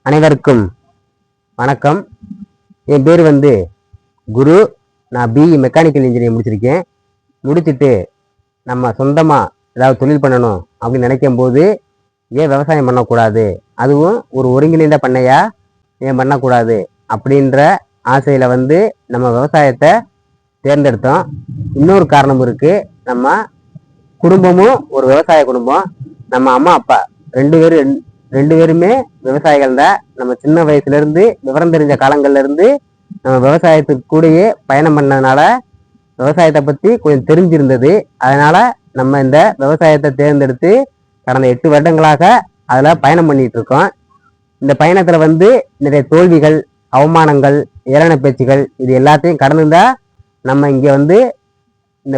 அனைவருக்கும் வணக்கம். என் பேர் குரு. நான் பிஇ மெக்கானிக்கல் இன்ஜினியரிங் முடிச்சிருக்கேன். முடிச்சுட்டு நம்ம சொந்தமாக ஏதாவது தொழில் பண்ணணும் அப்படின்னு நினைக்கும் போது ஏன் விவசாயம் பண்ணக்கூடாது, அதுவும் ஒரு ஒருங்கிணைந்த பண்ணையாக ஏன் பண்ணக்கூடாது அப்படின்ற ஆசையில் நம்ம விவசாயத்தை தேர்ந்தெடுத்தோம். இன்னொரு காரணம் இருக்குது. நம்ம குடும்பமும் ஒரு விவசாய குடும்பம். நம்ம அம்மா அப்பா ரெண்டு பேருமே விவசாயிகள் தான். நம்ம சின்ன வயசுல இருந்து விவரம் தெரிஞ்ச காலங்கள்ல இருந்து நம்ம விவசாயத்துக்கு கூடயே பயணம் பண்ணதுனால விவசாயத்தை பத்தி கொஞ்சம் தெரிஞ்சிருந்தது. அதனால நம்ம இந்த விவசாயத்தை தேர்ந்தெடுத்து கடந்த 8 வருடங்களாக அதுல பயணம் பண்ணிட்டு இருக்கோம். இந்த பயணத்துல நிறைய தோல்விகள், அவமானங்கள், ஏளன பேச்சுகள் இது எல்லாத்தையும் கடந்துதான் நம்ம இங்க இந்த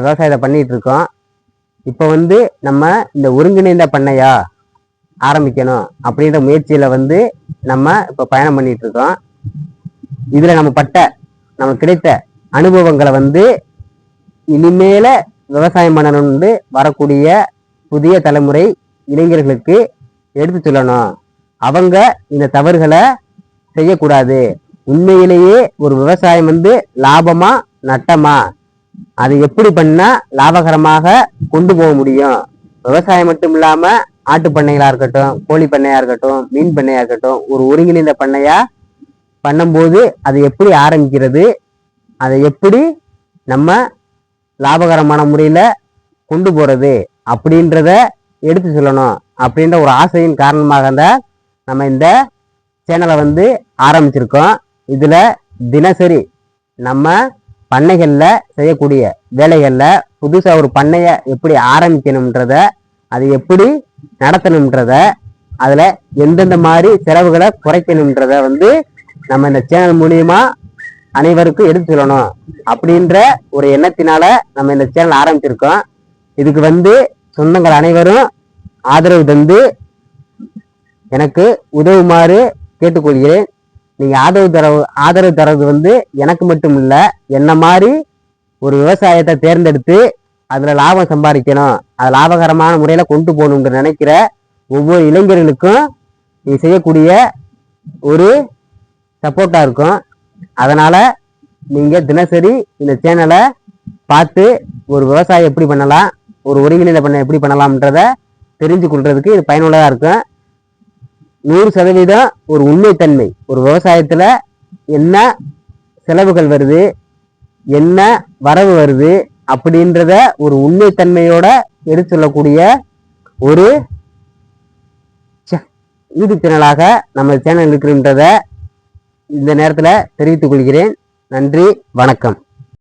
விவசாயத்தை பண்ணிட்டு இருக்கோம். இப்ப நம்ம இந்த ஒருங்கிணைந்த பண்ணையா ஆரம்பிக்கணும் அப்படின்ற முயற்சியில நம்ம இப்ப பயணம் பண்ணிட்டு இருக்கோம். இதுல நமக்கு கிடைத்த அனுபவங்களை இனிமேல விவசாயம் பண்ணணும்னு வரக்கூடிய புதிய தலைமுறை இளைஞர்களுக்கு எடுத்து சொல்லணும். அவங்க இந்த தவறுகளை செய்யக்கூடாது. உண்மையிலேயே ஒரு விவசாயம் லாபமா நட்டமா, அது எப்படி பண்ணா லாபகரமாக கொண்டு போக முடியும். விவசாயம் மட்டும் இல்லாம ஆட்டு பண்ணைகளா இருக்கட்டும், கோழி பண்ணையா இருக்கட்டும், மீன் பண்ணையா இருக்கட்டும், ஒரு ஒருங்கிணைந்த பண்ணையா பண்ணும்போது அது எப்படி ஆரம்பிக்கிறது, அதை எப்படி நம்ம லாபகரமான முறையில கொண்டு போறது அப்படின்றத எடுத்து சொல்லணும் அப்படின்ற ஒரு ஆசையின் காரணமாக தான் நம்ம இந்த சேனலை ஆரம்பிச்சிருக்கோம். இதுல தினசரி நம்ம பண்ணைகள்ல செய்யக்கூடிய வேலைகள்ல புதுசா ஒரு பண்ணைய எப்படி ஆரம்பிக்கணும்ன்றத, அது எப்படி நடத்தணும்ன்றத, அதுல எந்தெந்த மாதிரி செலவுகளை குறைக்கணும்ன்றத நம்ம இந்த சேனல் மூலியமா அனைவருக்கும் எடுத்து சொல்லணும் அப்படின்ற ஒரு எண்ணத்தினால நம்ம இந்த சேனல் ஆரம்பிச்சிருக்கோம். இதுக்கு சொந்தங்கள் அனைவரும் ஆதரவு தந்து எனக்கு உதவுமாறு கேட்டுக்கொள்கிறேன். நீங்க ஆதரவு தரது எனக்கு மட்டும் இல்ல, என்ன மாதிரி ஒரு விவசாயத்தை தேர்ந்தெடுத்து அதுல லாபம் சம்பாதிக்கணும், அது லாபகரமான முறையில கொண்டு போகணும்னு நினைக்கிற ஒவ்வொரு இளைஞர்களுக்கும் நீ செய்யக்கூடிய ஒரு சப்போர்ட்டா இருக்கும். அதனால நீங்க தினசரி இந்த சேனலை பார்த்து ஒரு விவசாயம் எப்படி பண்ணலாம், ஒரு ஒருங்கிணைந்த பண்ண எப்படி பண்ணலாம்ன்றத தெரிஞ்சு கொள்றதுக்கு இது பயனுள்ளதா இருக்கும். 100% ஒரு உண்மைத்தன்மை, ஒரு விவசாயத்துல என்ன செலவுகள் வருது, என்ன வரவு வருது அப்படின்றத ஒரு உண்மைத்தன்மையோட எடுத்து சொல்லக்கூடிய ஒரு யூடியூப் சேனலாக நம்ம சேனல் இருக்குன்றத இந்த நேரத்துல தெரிவித்துக் கொள்கிறேன். நன்றி, வணக்கம்.